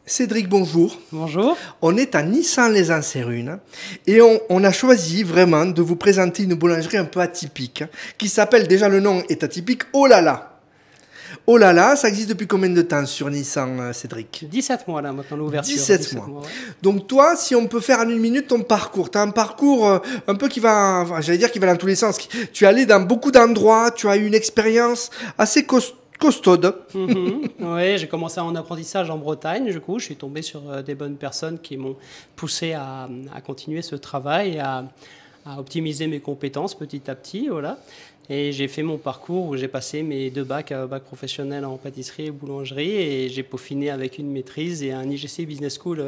Cédric, bonjour. Bonjour. On est à Nissan-les-Ancerunes et on a choisi vraiment de vous présenter une boulangerie un peu atypique qui s'appelle, déjà le nom est atypique, Oh là là. Oh là là, ça existe depuis combien de temps sur Nissan, Cédric? 17 mois là maintenant l'ouverture. 17 mois. Ouais. Donc toi, si on peut faire en une minute ton parcours, tu as un parcours un peu qui va, enfin, j'allais dire qui va dans tous les sens. Tu es allé dans beaucoup d'endroits, tu as eu une expérience assez costaude. Oui, j'ai commencé en apprentissage en Bretagne, du coup, je suis tombé sur des bonnes personnes qui m'ont poussé à continuer ce travail, à optimiser mes compétences petit à petit, voilà. Et j'ai fait mon parcours où j'ai passé mes 2 bacs, bac professionnel en pâtisserie et boulangerie, et j'ai peaufiné avec une maîtrise et un IGC Business School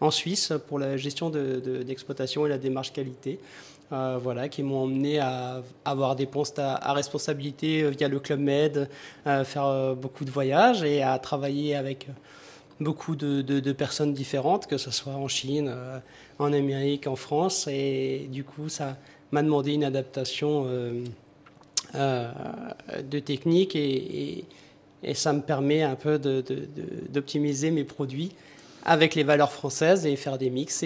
en Suisse pour la gestion d'exploitation et la démarche qualité. Voilà, qui m'ont emmené à avoir des postes à responsabilité via le Club Med, faire beaucoup de voyages et à travailler avec beaucoup de personnes différentes, que ce soit en Chine, en Amérique, en France. Et du coup, ça m'a demandé une adaptation de technique et ça me permet un peu d'optimiser mes produits avec les valeurs françaises et faire des mix.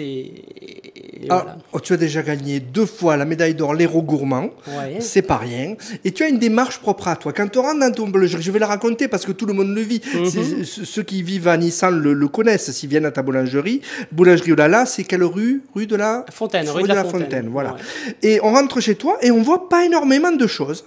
Voilà. Tu as déjà gagné 2 fois la médaille d'or l'Héros Gourmand, Ouais. c'est pas rien. Et tu as une démarche propre à toi. Quand tu rentres dans ton boulangerie, je vais la raconter parce que tout le monde le vit. Ceux qui vivent à Nissan le connaissent s'ils viennent à ta boulangerie. Boulangerie Olala, c'est quelle rue? Rue de la Fontaine, rue de la Fontaine. Voilà. Ouais. Et on rentre chez toi et on voit pas énormément de choses.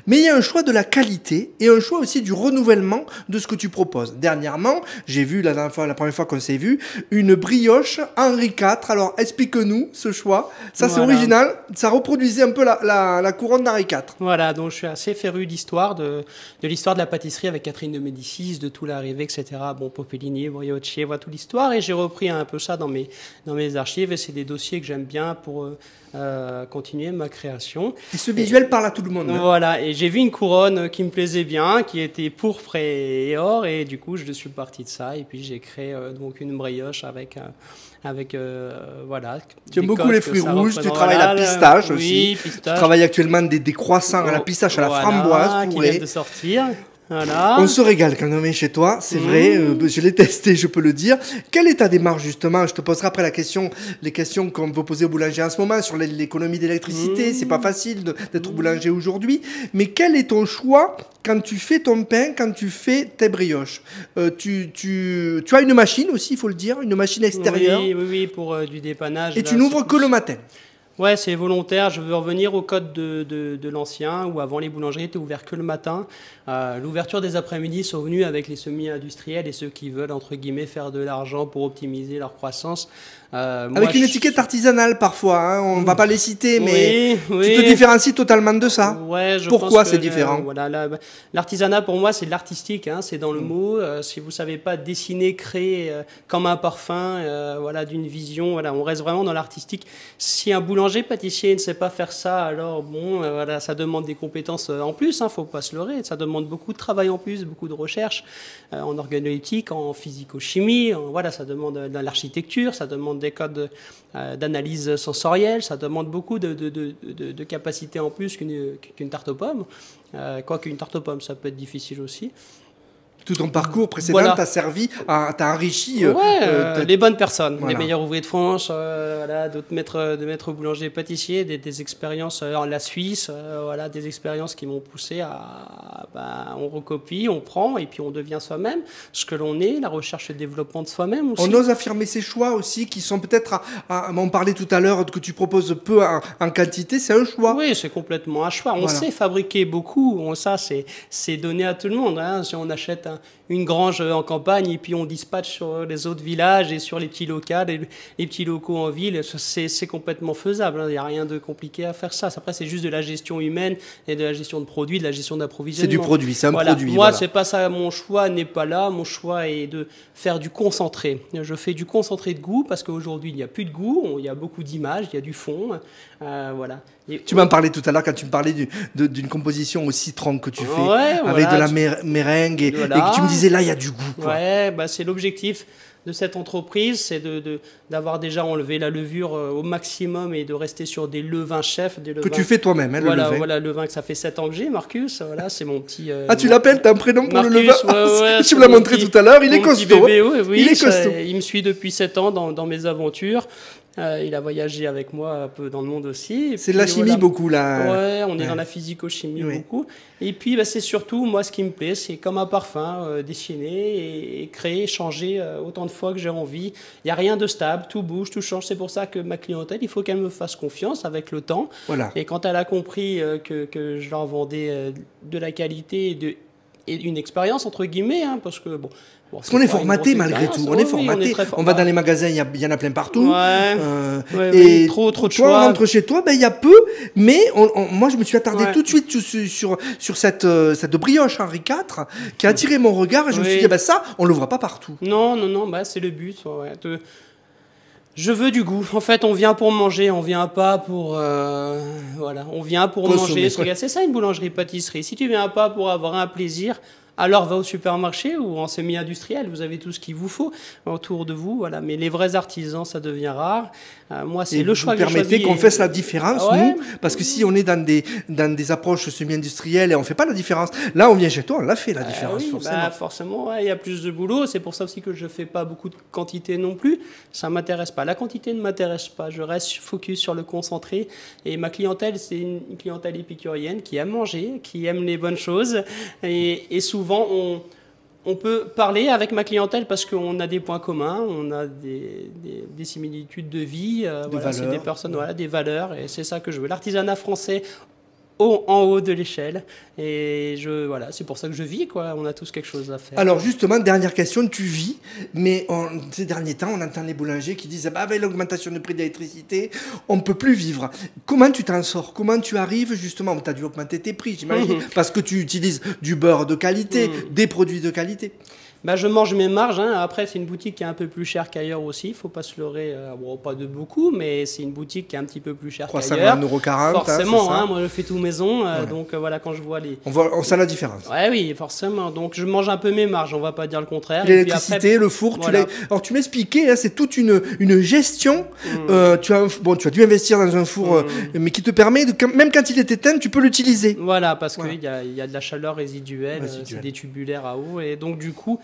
Mais il y a un choix de la qualité et un choix aussi du renouvellement de ce que tu proposes. Dernièrement, j'ai vu, la première fois qu'on s'est vu, une brioche Henri IV. Alors, explique-nous ce choix. Ça, c'est original. Ça reproduisait un peu la couronne d'Henri IV. Voilà, donc je suis assez féru d'histoire, de l'histoire de la pâtisserie avec Catherine de Médicis, de tout l'arrivée, etc. Bon, Popellini, Brioche, voilà toute l'histoire. Et j'ai repris un peu ça dans mes archives. Et c'est des dossiers que j'aime bien pour continuer ma création. Et ce visuel parle à tout le monde. Voilà, et j'ai vu une couronne qui me plaisait bien, qui était pourpre et or, et du coup je suis parti de ça, et puis j'ai créé donc une brioche avec voilà. Tu aimes beaucoup les fruits rouges, tu travailles la pistache aussi. Oui, pistache. Tu travailles actuellement des croissants à la pistache, à la framboise. Qui viennent de sortir. Voilà. On se régale quand on est chez toi, c'est vrai, je l'ai testé, je peux le dire. Quelle est ta démarche justement? Je te poserai après les questions qu'on peut poser au boulanger en ce moment sur l'économie d'électricité. C'est pas facile d'être boulanger aujourd'hui. Mais quel est ton choix quand tu fais ton pain, quand tu fais tes brioches? Tu as une machine aussi, il faut le dire, une machine extérieure. Oui, pour du dépannage. Et tu n'ouvres que le matin. Ouais, c'est volontaire. Je veux revenir au code de l'ancien, où avant les boulangeries étaient ouvertes que le matin. L'ouverture des après-midi sont venus avec les semi-industriels et ceux qui veulent, entre guillemets, faire de l'argent pour optimiser leur croissance. Avec une étiquette artisanale parfois, hein, on ne va pas les citer, mais oui. Tu te différencies totalement de ça. Ouais, Pourquoi c'est différent? Voilà, l'artisanat pour moi c'est de l'artistique, hein, c'est dans le mot. Si vous savez pas dessiner, créer comme un parfum, voilà, d'une vision, voilà, on reste vraiment dans l'artistique. Si un boulanger pâtissier ne sait pas faire ça, alors bon, voilà, ça demande des compétences en plus, hein, faut pas se leurrer, ça demande beaucoup de travail en plus, beaucoup de recherche en organoleptique, en physico-chimie, voilà, ça demande de l'architecture, ça demande des codes d'analyse sensorielle, ça demande beaucoup de capacités en plus qu'une tarte aux pommes. Quoique une tarte aux pommes, ça peut être difficile aussi. Tout ton parcours précédent t'a servi, t'a enrichi. Les bonnes personnes, voilà. Les meilleurs ouvriers de France, voilà, d'autres maîtres boulangers pâtissiers, des expériences en la Suisse, voilà, des expériences qui m'ont poussé on recopie, on prend et puis on devient soi-même ce que l'on est, la recherche et le développement de soi-même aussi. On ose affirmer ses choix aussi qui sont peut-être, on parlait tout à l'heure que tu proposes peu en quantité, c'est un choix. Oui, c'est complètement un choix. On sait fabriquer beaucoup, ça c'est donné à tout le monde. Hein. Si on achète une grange en campagne et puis on dispatche sur les autres villages et sur les petits locaux, les petits locaux en ville, c'est complètement faisable. Il n'y a rien de compliqué à faire ça. Après, c'est juste de la gestion humaine et de la gestion de produits, de la gestion d'approvisionnement. C'est du produit, c'est un produit. Moi, c'est pas ça. Mon choix n'est pas là. Mon choix est de faire du concentré. Je fais du concentré de goût parce qu'aujourd'hui, il n'y a plus de goût. Il y a beaucoup d'images, il y a du fond. Voilà. Tu m'en parlais tout à l'heure quand tu me parlais d'une composition au citron que tu fais avec de la meringue et Et que tu me disais, là, il y a du goût, quoi. Ouais, bah, c'est l'objectif de cette entreprise, c'est d'avoir déjà enlevé la levure au maximum et de rester sur des levains chefs. Des levains, que tu fais toi-même, hein, voilà, le levain. Voilà, le levain que ça fait 7 ans que j'ai, Marcus. Voilà, c'est mon petit... ah, tu l'appelles, t'as un prénom pour Marcus, le levain ouais, tu me l'as montré tout à l'heure, il est costaud. Bébé, oui, il est costaud. Il me suit depuis 7 ans dans mes aventures. Il a voyagé avec moi un peu dans le monde aussi. C'est de la chimie beaucoup là. Ouais, on est dans la physico-chimie beaucoup. Et puis bah, c'est surtout, moi ce qui me plaît, c'est comme un parfum, dessiner et créer, changer autant de fois que j'ai envie. Il n'y a rien de stable, tout bouge, tout change. C'est pour ça que ma clientèle, il faut qu'elle me fasse confiance avec le temps. Voilà. Et quand elle a compris que je leur vendais de la qualité et une expérience, entre guillemets, hein, parce que bon... Parce qu'on est formaté malgré tout, on est formaté. On va dans les magasins, il y en a plein partout. Et trop de choix. Toi, on rentre chez toi, il y a peu, mais moi je me suis attardé tout de suite sur cette brioche Henri IV qui a attiré mon regard et je me suis dit, ça, on le voit pas partout. Non, c'est le but. Je veux du goût. En fait, on vient pour manger, on vient pas pour... voilà, on vient pour manger. C'est ça une boulangerie-pâtisserie. Si tu viens pas pour avoir un plaisir... Alors va au supermarché ou en semi-industriel, vous avez tout ce qu'il vous faut autour de vous, voilà. Mais les vrais artisans, ça devient rare. Moi, c'est le choix que j'ai choisi. Permettez qu'on fasse la différence, nous, parce que si on est dans des approches semi-industrielles et on fait pas la différence, là on vient chez toi, on l'a fait la différence, forcément. Forcément, il y a plus de boulot. C'est pour ça aussi que je fais pas beaucoup de quantité non plus. Ça m'intéresse pas. La quantité ne m'intéresse pas. Je reste focus sur le concentré. Et ma clientèle, c'est une clientèle épicurienne qui aime manger, qui aime les bonnes choses et souvent on peut parler avec ma clientèle parce qu'on a des points communs, on a des similitudes de vie, c'est des personnes, des valeurs, et c'est ça que je veux. L'artisanat français en haut de l'échelle, et c'est pour ça que je vis, quoi. On a tous quelque chose à faire. Alors justement, dernière question, tu vis, mais ces derniers temps, on entend les boulangers qui disent avec l'augmentation du prix de l'électricité, on ne peut plus vivre. Comment tu t'en sors? Comment tu arrives justement? Tu as dû augmenter tes prix, j'imagine, parce que tu utilises du beurre de qualité, des produits de qualité. Je mange mes marges. Hein. Après, c'est une boutique qui est un peu plus chère qu'ailleurs aussi. Il ne faut pas se leurrer. Pas de beaucoup, mais c'est une boutique qui est un petit peu plus chère qu'ailleurs. 3,40 €. Forcément, hein, moi je fais tout maison. Donc voilà, quand je vois les... On sent la différence. Oui, forcément. Donc je mange un peu mes marges, on ne va pas dire le contraire. L'électricité, le four, alors tu m'expliquais, hein, c'est toute une gestion. Tu as dû investir dans un four, mais qui te permet, même quand il est éteint, tu peux l'utiliser. Voilà, parce qu'il y a de la chaleur résiduelle, c'est des tubulaires à eau. Et donc du coup...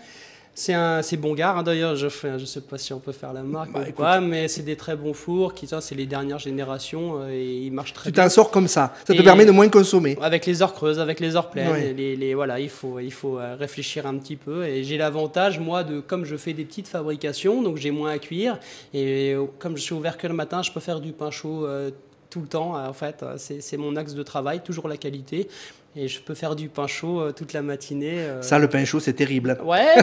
C'est bon gare, hein, d'ailleurs, je sais pas si on peut faire la marque ou quoi, mais c'est des très bons fours, c'est les dernières générations et ils marchent très bien. Tu t'en sors comme ça te permet de moins consommer. Avec les heures creuses, avec les heures pleines, il faut réfléchir un petit peu. Et j'ai l'avantage, moi, comme je fais des petites fabrications, donc j'ai moins à cuire, et comme je suis ouvert que le matin, je peux faire du pain chaud tout le temps, en fait, c'est mon axe de travail, toujours la qualité. Et je peux faire du pain chaud toute la matinée. Ça, le pain chaud, c'est terrible. Ouais,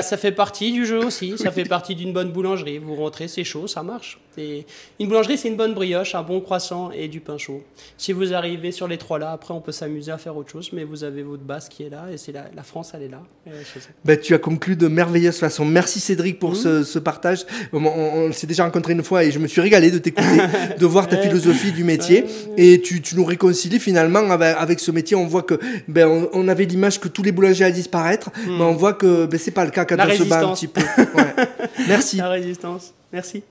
ça fait partie du jeu aussi. Ça fait partie d'une bonne boulangerie. Vous rentrez, c'est chaud, ça marche. Et une boulangerie, c'est une bonne brioche, un bon croissant et du pain chaud. Si vous arrivez sur les trois là, après, on peut s'amuser à faire autre chose. Mais vous avez votre base qui est là. Et c'est la France, elle est là. Tu as conclu de merveilleuse façon. Merci Cédric pour ce partage. On s'est déjà rencontré une fois et je me suis régalé de t'écouter, de voir ta philosophie du métier. Et tu nous réconcilies finalement avec ce métier. On voit que on avait l'image que tous les boulangers allaient disparaître, mais on voit que c'est pas le cas quand on se bat un petit peu. Merci. La résistance. Merci.